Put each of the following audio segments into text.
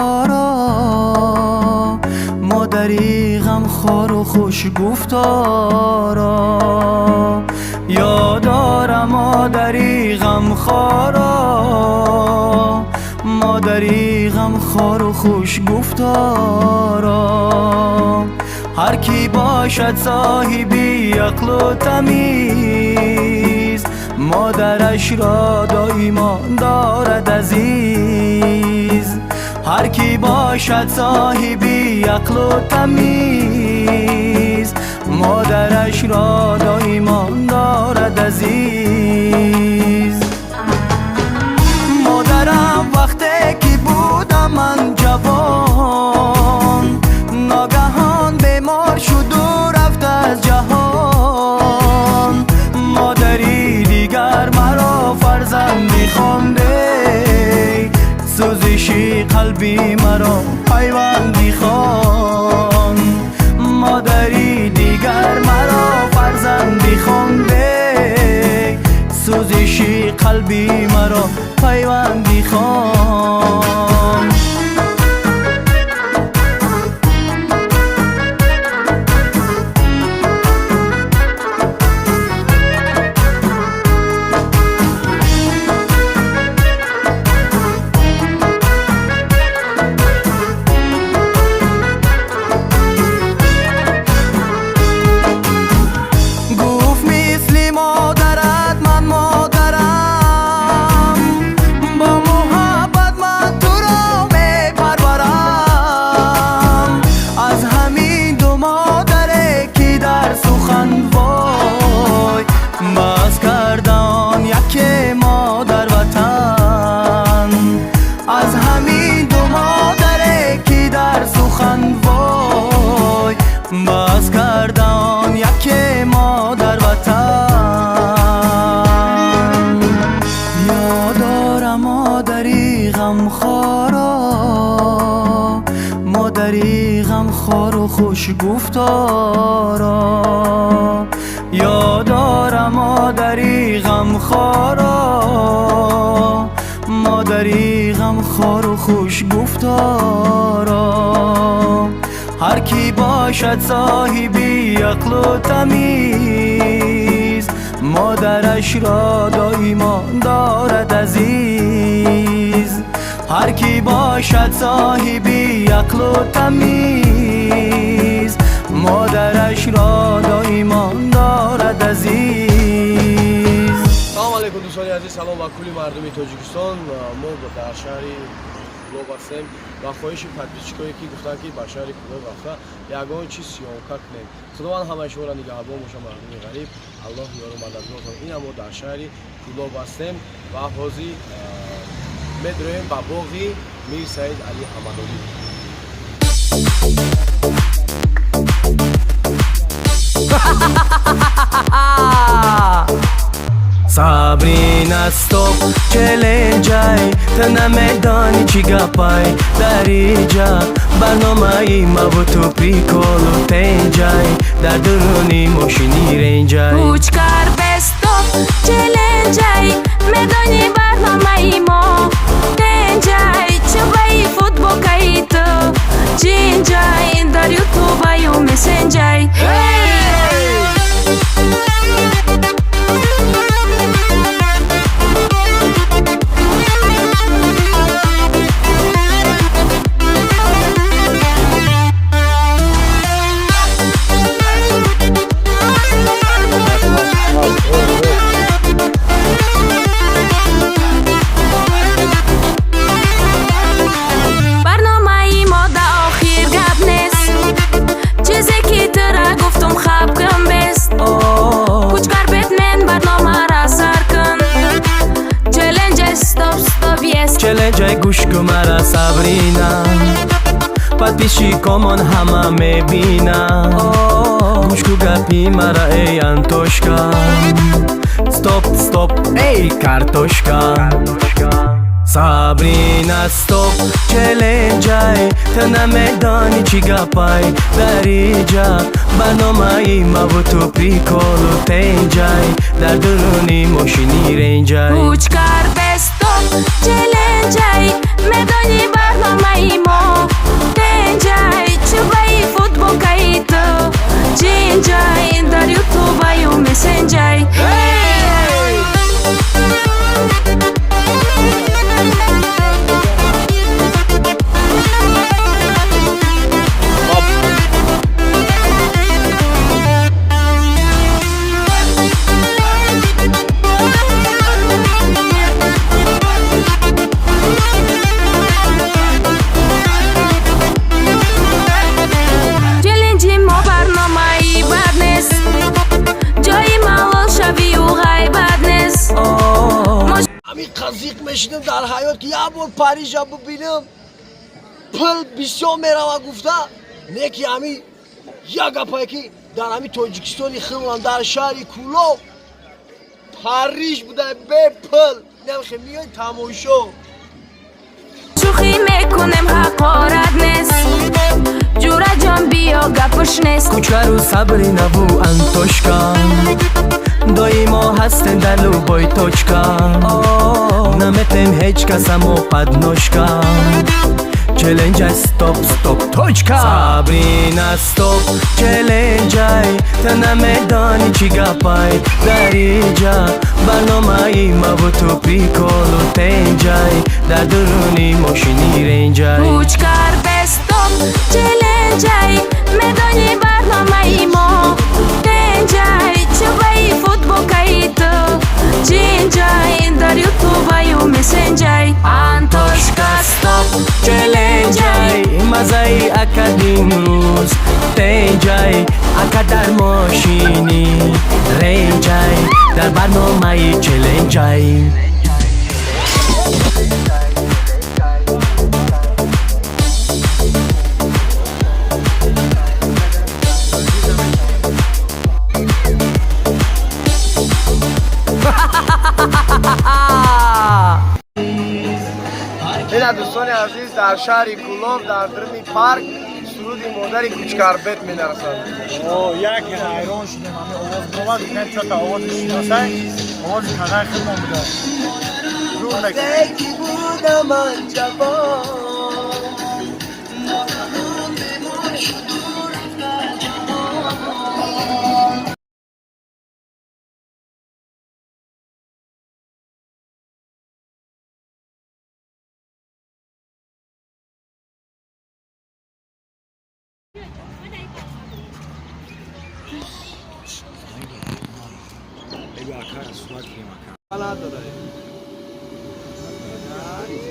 غمخوارا، مادری غمخوار و خوش گفتارا. یادارم مادری غمخوارا، مادری غمخوار و خوش گفتارا. هر کی باشد صاحبی عقل و تمیز، مادرش را دایما دارد عزیز. هر کی باشد صاحبی عقل و تمیز، مادرش را دایما دارد عزیز. مادرم وقتی که بودم من جوان، ناگهان بیمار شد و رفت از جهان. مادری دیگر مرا فرزندی خوانده، سوزشی قلبی مرا پیوندی خواند. مادری دیگر مرا فرزندی خوانده، سوزشی قلبی مرا پیوندی خواند. از همین دو مادره که در سخن وای، باز کردن یک مادر وطن. یادارم مادری غمخوارا، مادری غمخوار و خوش گفتارا. یادارم مادری غمخوارا، مادری غمخوار و خوش گفتارا. هر کی باشد صاحبی عقل و تمیز، مادرش را دایما دارد عزیز. هر کی باشد صاحبی عقل و تمیز، مادرش را دایما دارد عزیز. سلام علیکم دوستان عزیز، سلام با کلی مردم تاجیکستان. ما در شهر کلوب هستیم و خواهش подписчикایی که گفتن که با شهر کلوب رفته یگان چیز سیامکا کنیم. خداوند همه شما را نگهبان باشه. مردم غریب الله یار و مددگار کنه. این ما در شهر کلوب هستیم و حاضر می‌دریم با باغ میر سعید علی حمدانی. Sabrina stop challenge ta namedani chi gapai darija barnomai ma bu tu prikolu tenjai dar duruni moshini renjai kuch kar be stop challenge medani barnomai mo tenjai chubai football kaito chinjai dar youtube ayu messenger. Challenge گوش کن مرا سابرینا، подписчикомон همه میبینن. گوش کن گپی مرا ای انتوشکا، stop stop ای کارتوشکا. Sabrina stop challenge ta namedani chi gapai darija barnomai ma bu tu prikolu tenjai dar duruni moshini renjai kuch kar be stop challenge medani barnomai mo کشیدم در حیات که یه بار پریژ را ببینم پل بسیار میرم گفته نیکی همی یک گپایی که در همی تاجیکستانی خیلم در شهر کولو پریژ بوده به پل نمیشه میای تماشا شوخی میکنم حقارت نیست جورا جان بیا گپش نیست کوچکرو صبری نبو انتوشکا دایما هستن در لوبای توچکا نمیتیم هیچ کس همو پدنوشکا چلنج استوب توچکا صبری نستوب چلنج ای تا نمیدانی چی گپای در اینجا برنامه ای ما و تو پیکولو تنجای در درونی ماشینی رنجای کوچکر بستوب چلنجای میدانی برنامه ما تنجای چوبای فوتبوکای تو چینجای در یوتوبای و مسنجای انتوشکا استوب چلنجای مزای اکدیم روز تنجای اکد در ماشینی رنجای در برنامه چلنجای این دوستان عزیز در شهر کولوف در درمی پارک سرود مادر کوچکر بیت می نرسند یک حیران شدیم همه آواز باور میکنم چطور آواز شناسه آواز کنه خیلی ما بوده زور نکنه کی بودم من جوان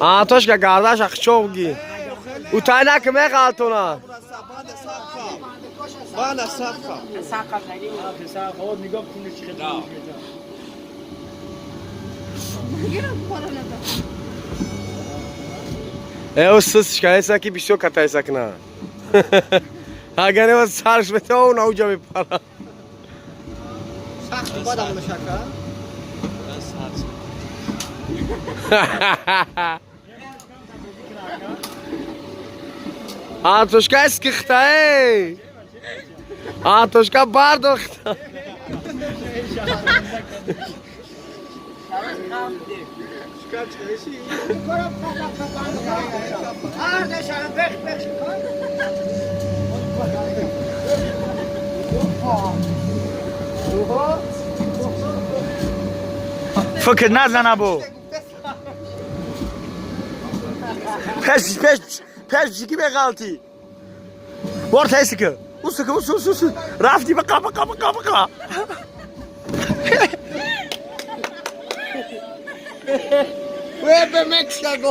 آتش که گردش اخچو بگی او تاینا که میخوالتونا بله سبخه سبخه آواز نگاه کنه چی خیلی او سس شکایت که بیشتر کتای سکنه اگر او سرش بته اون اوجا میپره سخت باید همون شکر آتشکا اسکخته آتشکا برداخته فکر نزنه بو پیش چیکی بغلطی بار تایسی که اوس رفتی بقا Vuelve México.